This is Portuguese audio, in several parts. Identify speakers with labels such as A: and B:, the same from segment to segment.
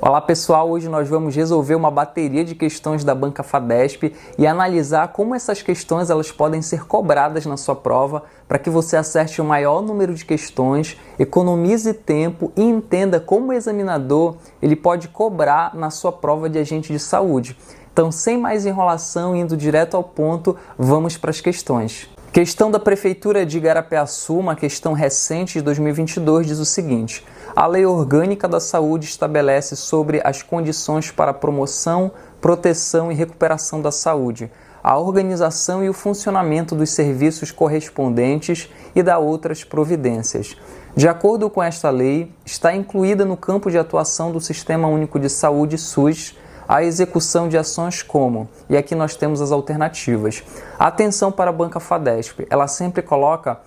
A: Olá pessoal, hoje nós vamos resolver uma bateria de questões da Banca Fadesp e analisar como essas questões elas podem ser cobradas na sua prova para que você acerte o maior número de questões, economize tempo e entenda como o examinador ele pode cobrar na sua prova de agente de saúde. Então, sem mais enrolação, indo direto ao ponto, vamos para as questões. Questão da Prefeitura de Igarapé-Açu, uma questão recente de 2022, diz o seguinte: a Lei Orgânica da Saúde estabelece sobre as condições para a promoção, proteção e recuperação da saúde, a organização e o funcionamento dos serviços correspondentes e da outras providências. De acordo com esta lei, está incluída no campo de atuação do Sistema Único de Saúde, SUS, a execução de ações como, e aqui nós temos as alternativas. Atenção para a Banca Fadesp, ela sempre coloca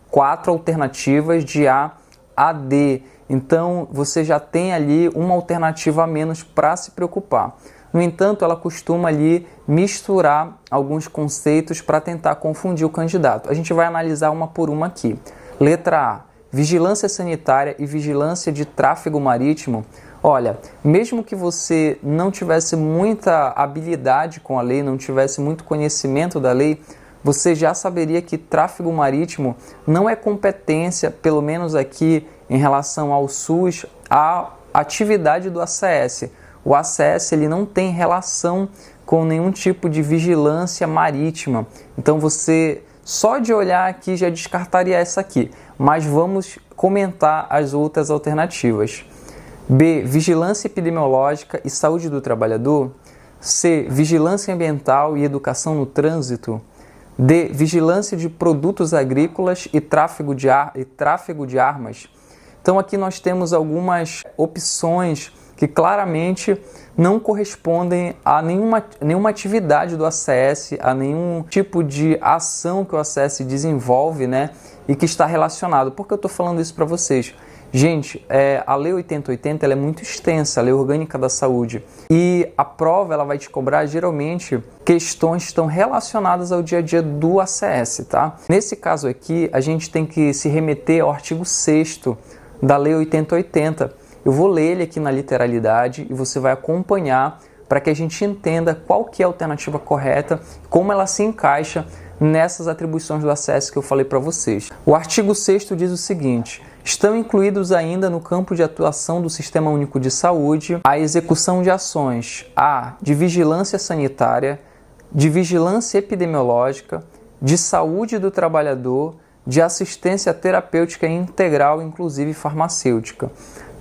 A: 4 alternativas de A a D, então você já tem ali uma alternativa a menos para se preocupar. No entanto, ela costuma ali misturar alguns conceitos para tentar confundir o candidato. A gente vai analisar uma por uma aqui. Letra A, vigilância sanitária e vigilância de tráfego marítimo. Olha, mesmo que você não tivesse muita habilidade com a lei, não tivesse muito conhecimento da lei, você já saberia que tráfego marítimo não é competência, pelo menos aqui em relação ao SUS, a atividade do ACS. O ACS ele não tem relação com nenhum tipo de vigilância marítima. Então você, só de olhar aqui, já descartaria essa aqui. Mas vamos comentar as outras alternativas. B, vigilância epidemiológica e saúde do trabalhador. C, vigilância ambiental e educação no trânsito. D, vigilância de produtos agrícolas e tráfego de armas. Então aqui nós temos algumas opções que claramente não correspondem a nenhuma atividade do ACS, a nenhum tipo de ação que o ACS desenvolve, né, e que está relacionado. Por que eu estou falando isso para vocês? Gente, a Lei 8080 ela é muito extensa, a Lei Orgânica da Saúde, e a prova ela vai te cobrar geralmente questões que estão relacionadas ao dia a dia do ACS, tá? Nesse caso aqui, a gente tem que se remeter ao artigo 6º da Lei 8080. Eu vou ler ele aqui na literalidade e você vai acompanhar para que a gente entenda qual que é a alternativa correta, como ela se encaixa nessas atribuições do ACS que eu falei para vocês. O artigo 6º diz o seguinte: estão incluídos ainda no campo de atuação do Sistema Único de Saúde a execução de ações de vigilância sanitária, de vigilância epidemiológica, de saúde do trabalhador, de assistência terapêutica integral, inclusive farmacêutica.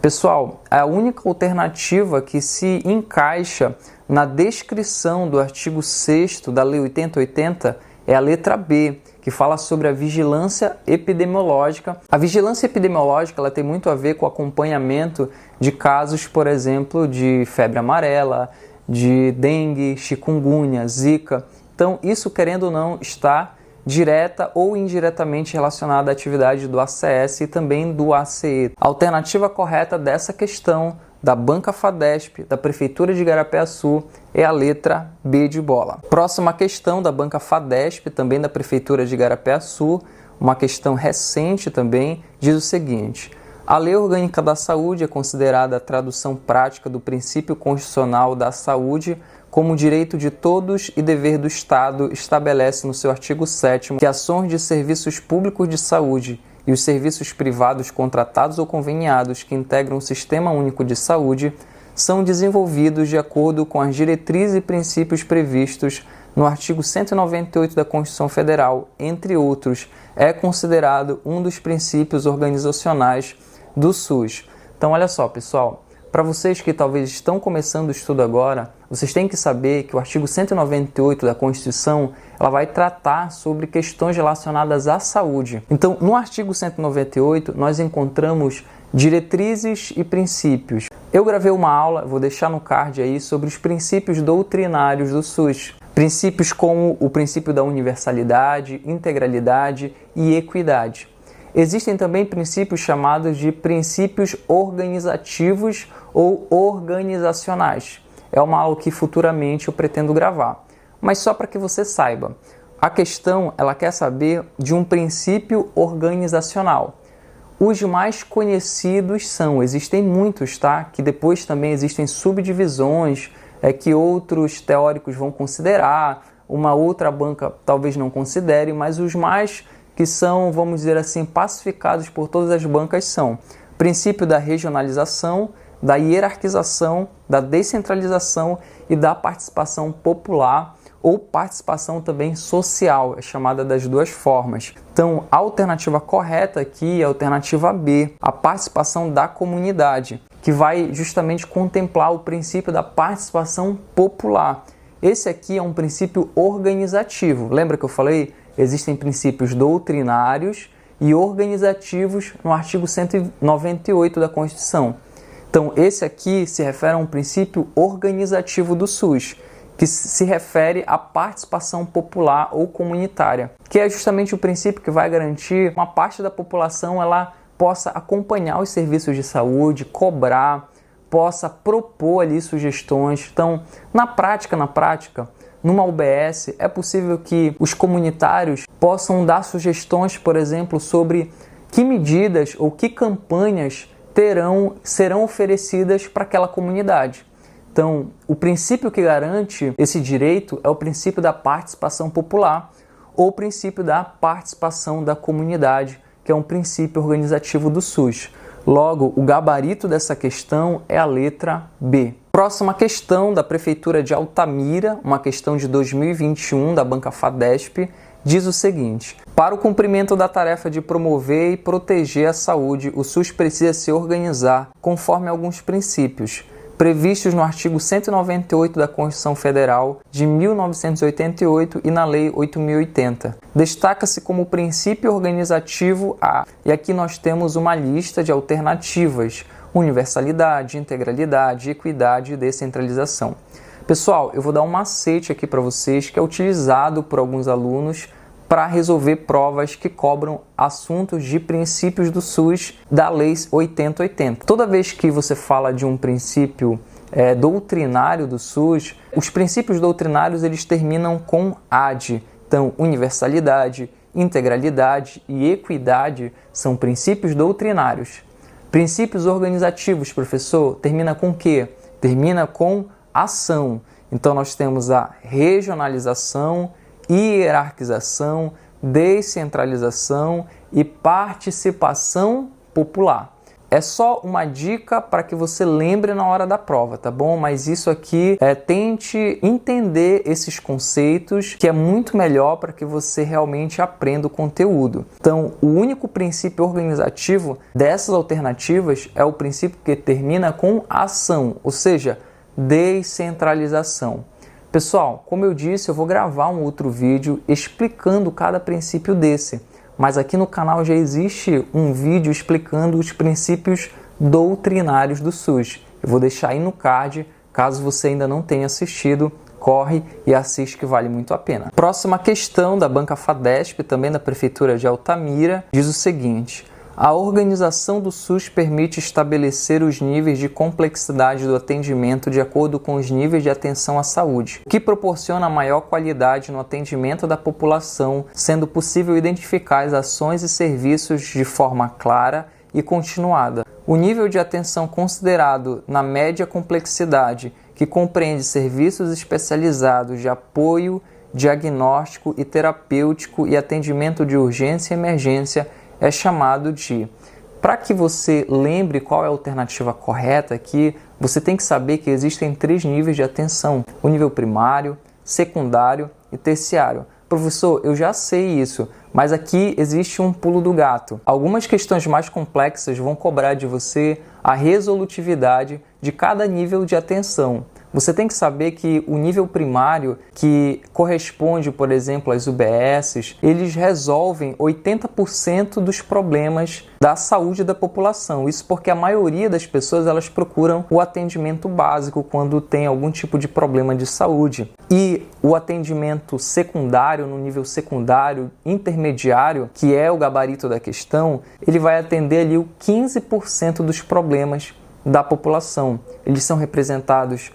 A: Pessoal, a única alternativa que se encaixa na descrição do artigo 6º da Lei 8080 é a letra B, que fala sobre a vigilância epidemiológica. A vigilância epidemiológica ela tem muito a ver com o acompanhamento de casos, por exemplo, de febre amarela, de dengue, chikungunya, zika. Então, isso, querendo ou não, está direta ou indiretamente relacionada à atividade do ACS e também do ACE. A alternativa correta dessa questão da Banca Fadesp, da Prefeitura de Igarapé-Açu, é a letra B de bola. Próxima questão da Banca Fadesp, também da Prefeitura de Igarapé-Açu, uma questão recente também, diz o seguinte: a Lei Orgânica da Saúde é considerada a tradução prática do princípio constitucional da saúde como direito de todos e dever do Estado, estabelece no seu artigo 7º que ações de serviços públicos de saúde e os serviços privados contratados ou conveniados que integram o Sistema Único de Saúde são desenvolvidos de acordo com as diretrizes e princípios previstos no artigo 198 da Constituição Federal, entre outros, é considerado um dos princípios organizacionais do SUS. Então, olha só, pessoal, para vocês que talvez estão começando o estudo agora, vocês têm que saber que o artigo 198 da Constituição ela vai tratar sobre questões relacionadas à saúde. Então, no artigo 198, nós encontramos diretrizes e princípios. Eu gravei uma aula, vou deixar no card aí, sobre os princípios doutrinários do SUS. Princípios como o princípio da universalidade, integralidade e equidade. Existem também princípios chamados de princípios organizativos ou organizacionais. É uma aula que futuramente eu pretendo gravar. Mas só para que você saiba, a questão ela quer saber de um princípio organizacional. Os mais conhecidos existem muitos, tá? Que depois também existem subdivisões, que outros teóricos vão considerar, uma outra banca talvez não considere, mas os mais que são, vamos dizer assim, pacificados por todas as bancas são o princípio da regionalização, da hierarquização, da descentralização e da participação popular ou participação também social, é chamada das duas formas. Então, a alternativa correta aqui é a alternativa B, a participação da comunidade, que vai justamente contemplar o princípio da participação popular. Esse aqui é um princípio organizativo. Lembra que eu falei? Existem princípios doutrinários e organizativos no artigo 198 da Constituição. Então, esse aqui se refere a um princípio organizativo do SUS, que se refere à participação popular ou comunitária, que é justamente o princípio que vai garantir uma parte da população ela possa acompanhar os serviços de saúde, cobrar, possa propor ali sugestões. Então, na prática, numa UBS, é possível que os comunitários possam dar sugestões, por exemplo, sobre que medidas ou que campanhas serão oferecidas para aquela comunidade. Então, o princípio que garante esse direito é o princípio da participação popular ou o princípio da participação da comunidade, que é um princípio organizativo do SUS. Logo, o gabarito dessa questão é a letra B. Próxima questão da Prefeitura de Altamira, uma questão de 2021 da banca FADESP, diz o seguinte: para o cumprimento da tarefa de promover e proteger a saúde, o SUS precisa se organizar conforme alguns princípios previstos no artigo 198 da Constituição Federal de 1988 e na Lei 8.080. Destaca-se como princípio organizativo A, e aqui nós temos uma lista de alternativas: universalidade, integralidade, equidade e descentralização. Pessoal, eu vou dar um macete aqui para vocês que é utilizado por alguns alunos para resolver provas que cobram assuntos de princípios do SUS da Lei 8080. Toda vez que você fala de um princípio doutrinário do SUS, os princípios doutrinários eles terminam com AD. Então, universalidade, integralidade e equidade são princípios doutrinários. Princípios organizativos, professor, termina com o quê? Termina com ação. Então, nós temos a regionalização, hierarquização, descentralização e participação popular. É só uma dica para que você lembre na hora da prova, tá bom? Mas isso aqui, tente entender esses conceitos, que é muito melhor para que você realmente aprenda o conteúdo. Então, o único princípio organizativo dessas alternativas é o princípio que termina com ação, ou seja, descentralização. Pessoal, como eu disse, eu vou gravar um outro vídeo explicando cada princípio desse, mas aqui no canal já existe um vídeo explicando os princípios doutrinários do SUS. Eu vou deixar aí no card, caso você ainda não tenha assistido, corre e assiste que vale muito a pena. Próxima questão da banca FADESP, também da Prefeitura de Altamira, diz o seguinte: a organização do SUS permite estabelecer os níveis de complexidade do atendimento de acordo com os níveis de atenção à saúde, o que proporciona maior qualidade no atendimento da população, sendo possível identificar as ações e serviços de forma clara e continuada. O nível de atenção considerado na média complexidade, que compreende serviços especializados de apoio, diagnóstico e terapêutico e atendimento de urgência e emergência, é chamado de... Para que você lembre qual é a alternativa correta aqui, você tem que saber que existem 3 níveis de atenção: o nível primário, secundário e terciário. Professor, eu já sei isso, mas aqui existe um pulo do gato. Algumas questões mais complexas vão cobrar de você a resolutividade de cada nível de atenção. Você tem que saber que o nível primário, que corresponde, por exemplo, às UBSs, eles resolvem 80% dos problemas da saúde da população. Isso porque a maioria das pessoas elas procuram o atendimento básico quando tem algum tipo de problema de saúde. E o atendimento secundário, no nível secundário, intermediário, que é o gabarito da questão, ele vai atender ali o 15% dos problemas da população. Eles são representados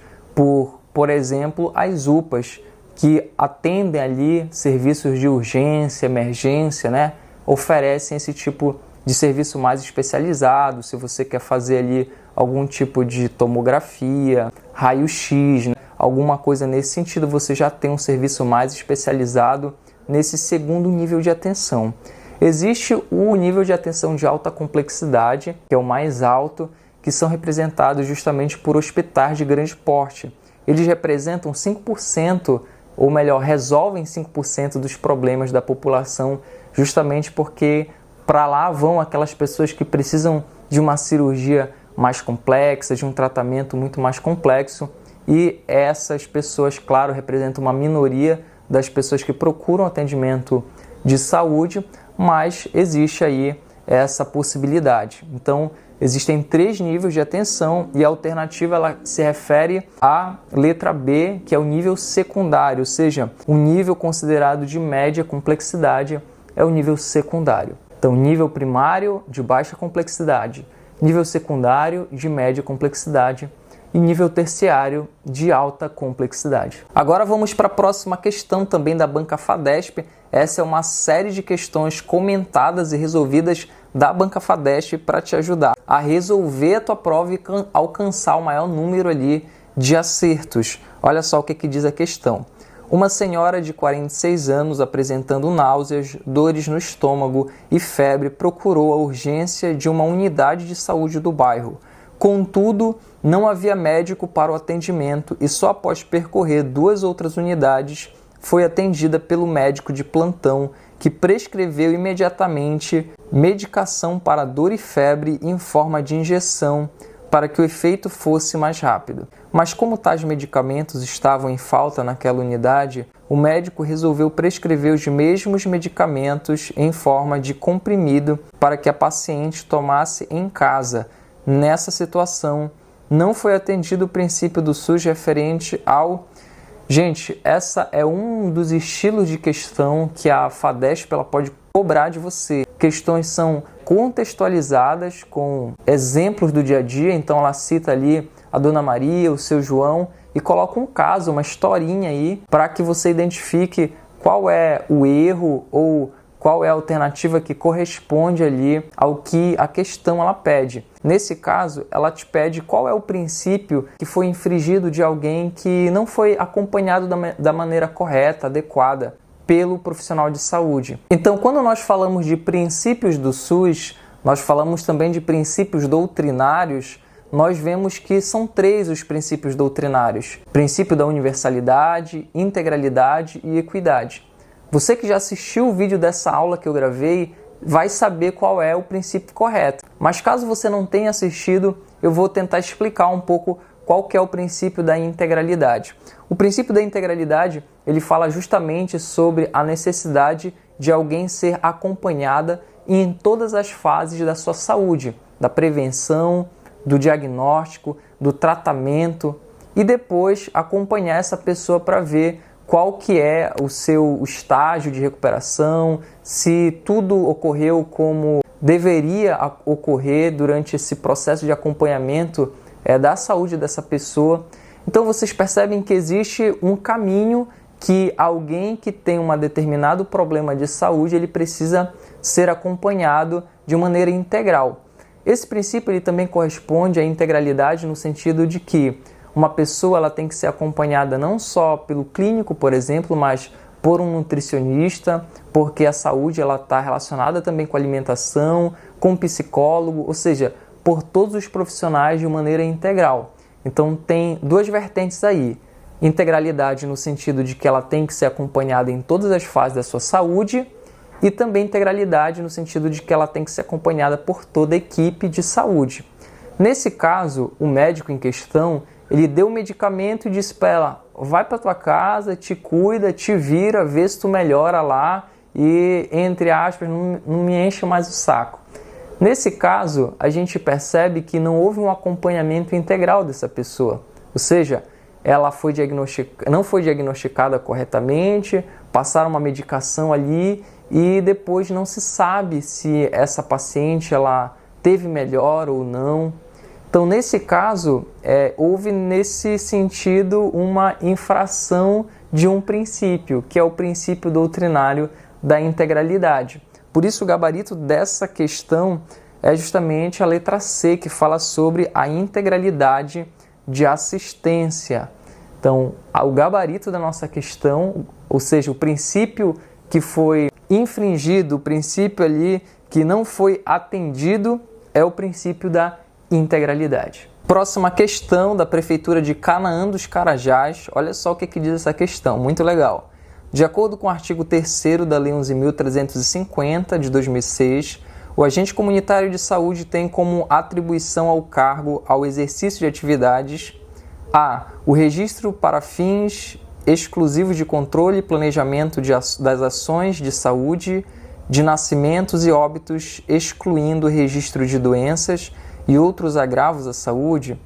A: por exemplo, as UPAs, que atendem ali serviços de urgência, emergência, né? Oferecem esse tipo de serviço mais especializado, se você quer fazer ali algum tipo de tomografia, raio-x, né? Alguma coisa nesse sentido, você já tem um serviço mais especializado nesse segundo nível de atenção. Existe o nível de atenção de alta complexidade, que é o mais alto, que são representados justamente por hospitais de grande porte. Eles representam 5%, ou melhor, resolvem 5% dos problemas da população, justamente porque para lá vão aquelas pessoas que precisam de uma cirurgia mais complexa, de um tratamento muito mais complexo, e essas pessoas, claro, representam uma minoria das pessoas que procuram atendimento de saúde, mas existe aí essa possibilidade. Então, existem 3 níveis de atenção e a alternativa ela se refere à letra B, que é o nível secundário, ou seja, um nível considerado de média complexidade é o nível secundário. Então, nível primário de baixa complexidade, nível secundário de média complexidade e nível terciário de alta complexidade. Agora vamos para a próxima questão também da banca FADESP. Essa é uma série de questões comentadas e resolvidas da banca FADESP para te ajudar a resolver a tua prova e alcançar o maior número ali de acertos. Olha só o que diz a questão. Uma senhora de 46 anos apresentando náuseas, dores no estômago e febre procurou a urgência de uma unidade de saúde do bairro. Contudo, não havia médico para o atendimento e só após percorrer 2 outras unidades foi atendida pelo médico de plantão, que prescreveu imediatamente medicação para dor e febre em forma de injeção para que o efeito fosse mais rápido. Mas como tais medicamentos estavam em falta naquela unidade, o médico resolveu prescrever os mesmos medicamentos em forma de comprimido para que a paciente tomasse em casa. Nessa situação, não foi atendido o princípio do SUS referente ao... Gente, essa é um dos estilos de questão que a FADESP ela pode cobrar de você. Questões são contextualizadas com exemplos do dia a dia, então ela cita ali a Dona Maria, o seu João e coloca um caso, uma historinha aí para que você identifique qual é o erro ou qual é a alternativa que corresponde ali ao que a questão ela pede. Nesse caso, ela te pede qual é o princípio que foi infringido de alguém que não foi acompanhado da maneira correta, adequada pelo profissional de saúde. Então, quando nós falamos de princípios do SUS, nós falamos também de princípios doutrinários, nós vemos que são 3 os princípios doutrinários: princípio da universalidade, integralidade e equidade. Você que já assistiu o vídeo dessa aula que eu gravei vai saber qual é o princípio correto. Mas caso você não tenha assistido, eu vou tentar explicar um pouco qual que é o princípio da integralidade. O princípio da integralidade, ele fala justamente sobre a necessidade de alguém ser acompanhada em todas as fases da sua saúde, da prevenção, do diagnóstico, do tratamento e depois acompanhar essa pessoa para ver qual que é o seu estágio de recuperação, se tudo ocorreu como deveria ocorrer durante esse processo de acompanhamento da saúde dessa pessoa. Então vocês percebem que existe um caminho que alguém que tem um determinado problema de saúde, ele precisa ser acompanhado de maneira integral. Esse princípio ele também corresponde à integralidade no sentido de que uma pessoa ela tem que ser acompanhada não só pelo clínico, por exemplo, mas por um nutricionista, porque a saúde ela está relacionada também com a alimentação, com o psicólogo, ou seja, por todos os profissionais de maneira integral. Então tem 2 vertentes aí: integralidade no sentido de que ela tem que ser acompanhada em todas as fases da sua saúde e também integralidade no sentido de que ela tem que ser acompanhada por toda a equipe de saúde. Nesse caso, o médico em questão ele deu o medicamento e disse para ela: vai para tua casa, te cuida, te vira, vê se tu melhora lá e, entre aspas, não me enche mais o saco. Nesse caso, a gente percebe que não houve um acompanhamento integral dessa pessoa. Ou seja, ela não foi diagnosticada corretamente, passaram uma medicação ali e depois não se sabe se essa paciente ela teve melhora ou não. Então, nesse caso, houve nesse sentido uma infração de um princípio, que é o princípio doutrinário da integralidade. Por Por isso, o gabarito dessa questão é justamente a letra C, que fala sobre a integralidade de assistência. Então, o gabarito da nossa questão, ou seja, o princípio que foi infringido, o princípio ali que não foi atendido, é o princípio da integralidade. Próxima questão da Prefeitura de Canaã dos Carajás. Olha só o que diz essa questão, muito legal. De acordo com o artigo 3º da Lei 11.350, de 2006, o agente comunitário de saúde tem como atribuição ao cargo ao exercício de atividades a. O registro para fins exclusivos de controle e planejamento das ações de saúde, de nascimentos e óbitos, excluindo o registro de doenças e outros agravos à saúde.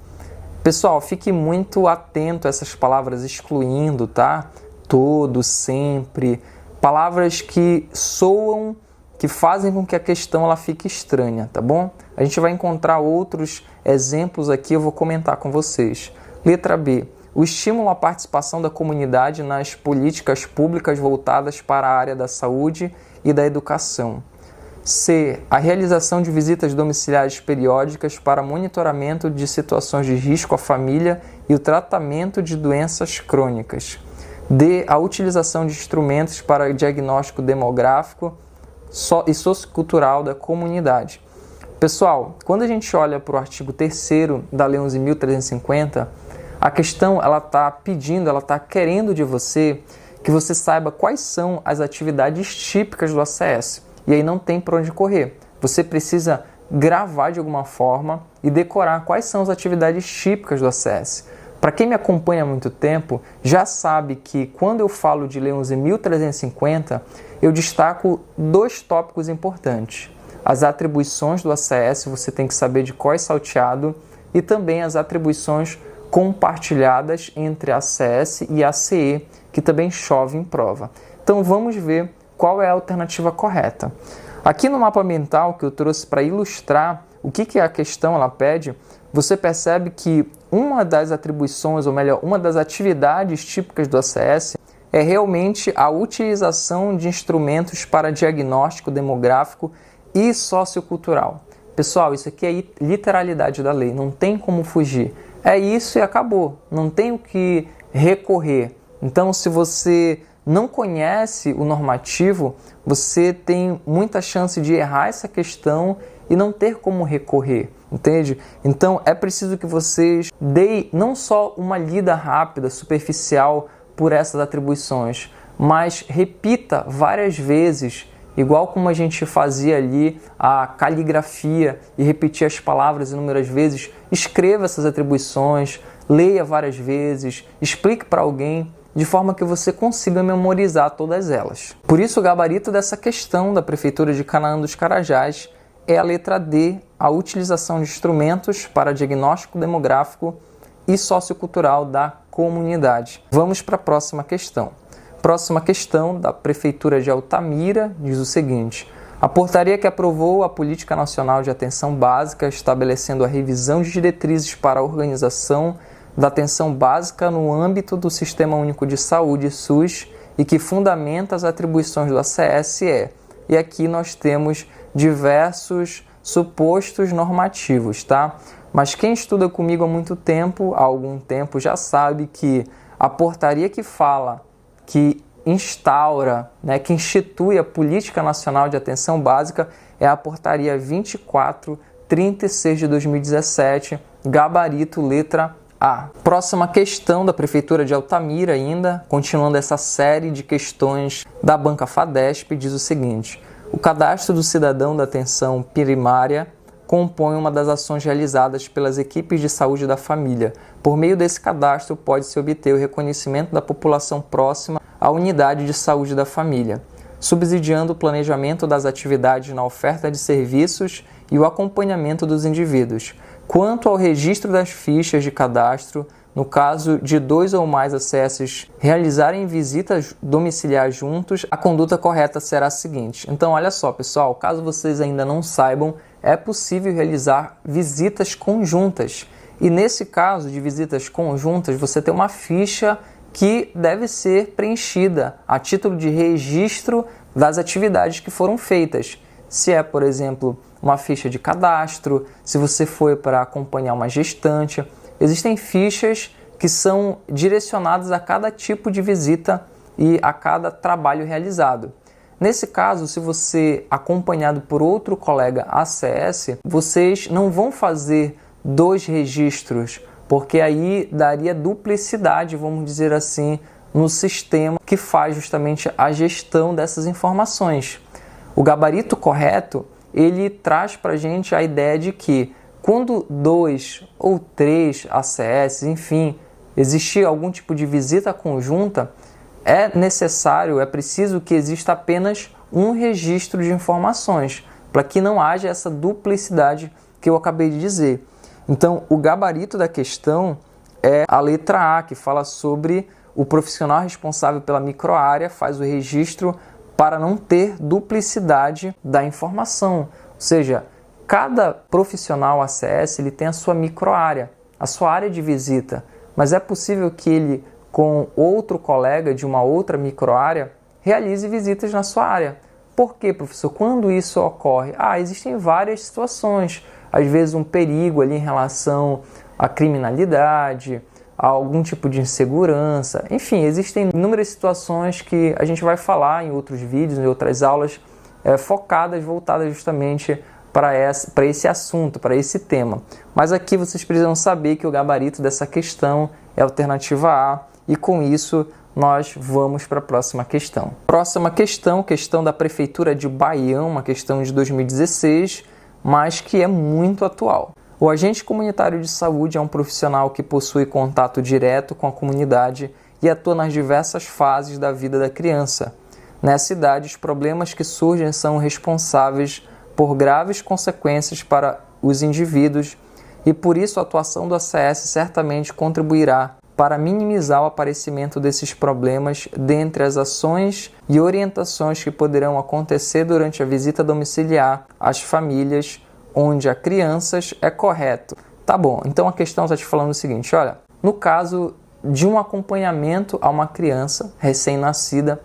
A: Pessoal, fique muito atento a essas palavras excluindo, tá? Todo, sempre. Palavras que soam, que fazem com que a questão ela fique estranha, tá bom? A gente vai encontrar outros exemplos aqui, eu vou comentar com vocês. Letra B. O estímulo à participação da comunidade nas políticas públicas voltadas para a área da saúde e da educação. C. A realização de visitas domiciliares periódicas para monitoramento de situações de risco à família e o tratamento de doenças crônicas. D. A utilização de instrumentos para diagnóstico demográfico e sociocultural da comunidade. Pessoal, quando a gente olha para o artigo 3º da Lei 11.350, a questão ela está pedindo, ela está querendo de você que você saiba quais são as atividades típicas do ACS. E aí não tem para onde correr. Você precisa gravar de alguma forma e decorar quais são as atividades típicas do ACS. Para quem me acompanha há muito tempo, já sabe que quando eu falo de Lei 11.350, eu destaco dois tópicos importantes. As atribuições do ACS, você tem que saber de cor e salteado, e também as atribuições compartilhadas entre a ACS e a ACE, que também chove em prova. Então vamos ver qual é a alternativa correta. Aqui no mapa mental que eu trouxe para ilustrar o que a questão ela pede, você percebe que uma das atribuições, ou melhor, uma das atividades típicas do ACS é realmente a utilização de instrumentos para diagnóstico demográfico e sociocultural. Pessoal, isso aqui é literalidade da lei, não tem como fugir. É isso e acabou, não tem o que recorrer. Então, se você não conhece o normativo, você tem muita chance de errar essa questão e não ter como recorrer, entende? Então é preciso que vocês deem não só uma lida rápida, superficial por essas atribuições, mas repita várias vezes, igual como a gente fazia ali a caligrafia e repetir as palavras inúmeras vezes. Escreva essas atribuições, leia várias vezes, explique para alguém, de forma que você consiga memorizar todas elas. Por isso, o gabarito dessa questão da Prefeitura de Canaã dos Carajás é a letra D, a utilização de instrumentos para diagnóstico demográfico e sociocultural da comunidade. Vamos para a próxima questão. Próxima questão da Prefeitura de Altamira diz o seguinte: a portaria que aprovou a Política Nacional de Atenção Básica, estabelecendo a revisão de diretrizes para a organização da atenção básica no âmbito do Sistema Único de Saúde, SUS, e que fundamenta as atribuições do ACS. E aqui nós temos diversos supostos normativos, tá? Mas quem estuda comigo há algum tempo, já sabe que a portaria que fala, que instaura, que institui a Política Nacional de Atenção Básica é a Portaria 2436 de 2017, gabarito letra A. Próxima questão da Prefeitura de Altamira ainda, continuando essa série de questões da banca FADESP, diz o seguinte: o cadastro do cidadão da atenção primária compõe uma das ações realizadas pelas equipes de saúde da família. Por meio desse cadastro, pode-se obter o reconhecimento da população próxima à unidade de saúde da família, subsidiando o planejamento das atividades na oferta de serviços e o acompanhamento dos indivíduos. Quanto ao registro das fichas de cadastro, no caso de 2 ou mais ACS realizarem visitas domiciliares juntos, a conduta correta será a seguinte. Então, olha só, pessoal, caso vocês ainda não saibam, é possível realizar visitas conjuntas. E nesse caso de visitas conjuntas, você tem uma ficha que deve ser preenchida a título de registro das atividades que foram feitas. se é, por exemplo, uma ficha de cadastro, se você foi para acompanhar uma gestante. Existem fichas que são direcionadas a cada tipo de visita e a cada trabalho realizado. Nesse caso, se você acompanhado por outro colega ACS, vocês não vão fazer 2 registros, porque aí daria duplicidade, vamos dizer assim, no sistema que faz justamente a gestão dessas informações. O gabarito correto, ele traz para a gente a ideia de que quando 2 ou 3 ACS, enfim, existir algum tipo de visita conjunta, é necessário, é preciso que exista apenas um registro de informações, para que não haja essa duplicidade que eu acabei de dizer. Então, o gabarito da questão é a letra A, que fala sobre o profissional responsável pela microárea faz o registro para não ter duplicidade da informação. Ou seja, cada profissional ACS ele tem a sua microárea, a sua área de visita, mas é possível que ele, com outro colega de uma outra microárea, realize visitas na sua área. Por quê, professor? Quando isso ocorre? Existem várias situações. Às vezes um perigo ali em relação à criminalidade, a algum tipo de insegurança. Enfim, existem inúmeras situações que a gente vai falar em outros vídeos, em outras aulas, focadas, voltadas justamente para esse assunto, para esse tema. Mas aqui vocês precisam saber que o gabarito dessa questão é a alternativa A, e com isso nós vamos para a próxima questão. Próxima questão, questão da Prefeitura de Baião, uma questão de 2016, mas que é muito atual. O agente comunitário de saúde é um profissional que possui contato direto com a comunidade e atua nas diversas fases da vida da criança. Nessa idade, os problemas que surgem são responsáveis por graves consequências para os indivíduos e por isso a atuação do ACS certamente contribuirá para minimizar o aparecimento desses problemas dentre as ações e orientações que poderão acontecer durante a visita domiciliar às famílias onde há crianças é correto. Tá bom, então a questão está te falando o seguinte, olha, no caso de um acompanhamento a uma criança recém-nascida,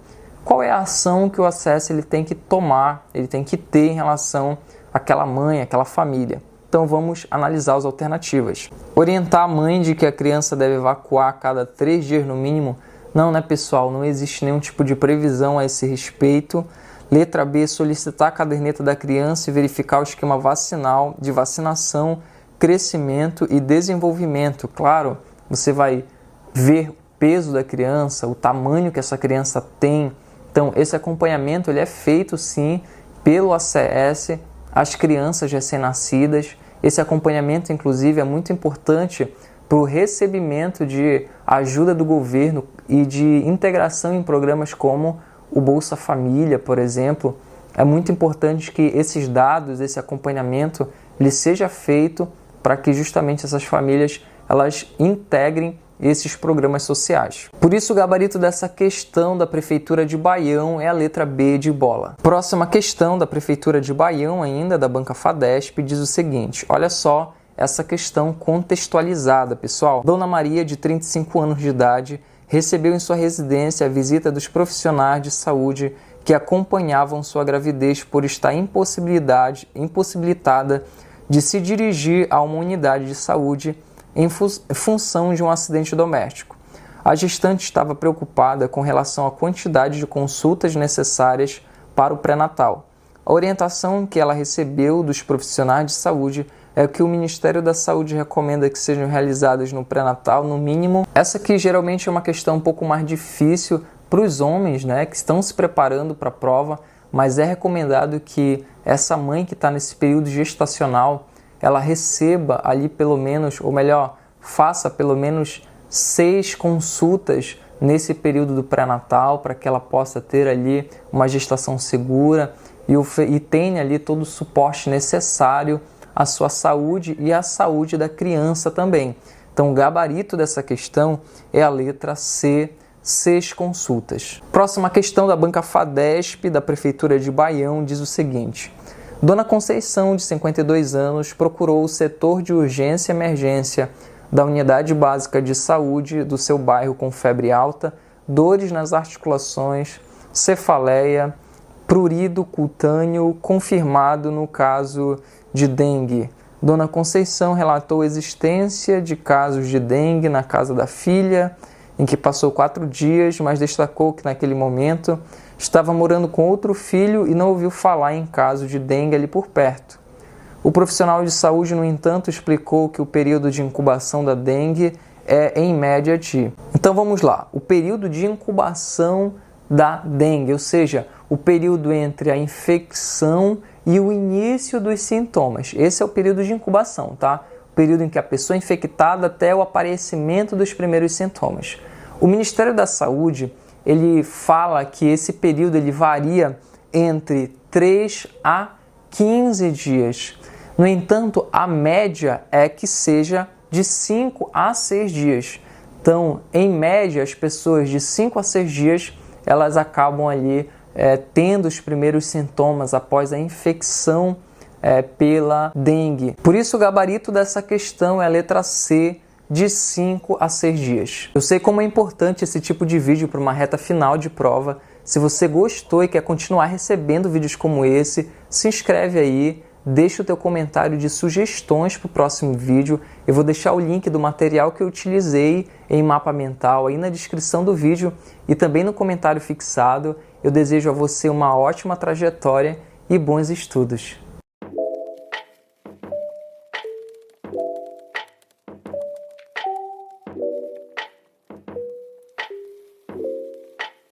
A: qual é a ação que o ACS ele tem que tomar, ele tem que ter em relação àquela mãe, àquela família? Então vamos analisar as alternativas. Orientar a mãe de que a criança deve evacuar a cada 3 dias no mínimo? Não, né, pessoal? Não existe nenhum tipo de previsão a esse respeito. Letra B, solicitar a caderneta da criança e verificar o esquema vacinal de vacinação, crescimento e desenvolvimento. Claro, você vai ver o peso da criança, o tamanho que essa criança tem. Então, esse acompanhamento ele é feito, sim, pelo ACS às crianças recém-nascidas. Esse acompanhamento, inclusive, é muito importante para o recebimento de ajuda do governo e de integração em programas como o Bolsa Família, por exemplo. É muito importante que esses dados, esse acompanhamento, ele seja feito para que justamente essas famílias elas integrem esses programas sociais. Por isso, o gabarito dessa questão da Prefeitura de Baião é a letra B de bola. Próxima questão da Prefeitura de Baião, ainda da banca FADESP, diz o seguinte, olha só essa questão contextualizada, pessoal. Dona Maria, de 35 anos de idade, recebeu em sua residência a visita dos profissionais de saúde que acompanhavam sua gravidez por estar impossibilitada de se dirigir a uma unidade de saúde em função de um acidente doméstico. A gestante estava preocupada com relação à quantidade de consultas necessárias para o pré-natal. A orientação que ela recebeu dos profissionais de saúde é que o Ministério da Saúde recomenda que sejam realizadas no pré-natal, no mínimo. Essa aqui geralmente é uma questão um pouco mais difícil para os homens, né, que estão se preparando para a prova, mas é recomendado que essa mãe que está nesse período gestacional, ela receba ali pelo menos, ou melhor, faça pelo menos 6 consultas nesse período do pré-natal, para que ela possa ter ali uma gestação segura e tenha ali todo o suporte necessário à sua saúde e à saúde da criança também. Então, o gabarito dessa questão é a letra C, 6 consultas. Próxima questão da banca FADESP, da Prefeitura de Baião, diz o seguinte: Dona Conceição, de 52 anos, procurou o setor de urgência e emergência da Unidade Básica de Saúde do seu bairro com febre alta, dores nas articulações, cefaleia, prurido cutâneo confirmado no caso de dengue. Dona Conceição relatou a existência de casos de dengue na casa da filha, em que passou 4 dias, mas destacou que naquele momento estava morando com outro filho e não ouviu falar em caso de dengue ali por perto. O profissional de saúde, no entanto, explicou que o período de incubação da dengue é em média de... Então vamos lá, o período de incubação da dengue, ou seja, o período entre a infecção e o início dos sintomas. Esse é o período de incubação, tá? O período em que a pessoa é infectada até o aparecimento dos primeiros sintomas. O Ministério da Saúde, ele fala que esse período ele varia entre 3 a 15 dias. No entanto, a média é que seja de 5 a 6 dias. Então, em média, as pessoas de 5 a 6 dias, elas acabam ali tendo os primeiros sintomas após a infecção pela dengue. Por isso, o gabarito dessa questão é a letra C, de 5 a 6 dias. Eu sei como é importante esse tipo de vídeo para uma reta final de prova. Se você gostou e quer continuar recebendo vídeos como esse, se inscreve aí, deixa o teu comentário de sugestões para o próximo vídeo. Eu vou deixar o link do material que eu utilizei em mapa mental aí na descrição do vídeo e também no comentário fixado. Eu desejo a você uma ótima trajetória e bons estudos.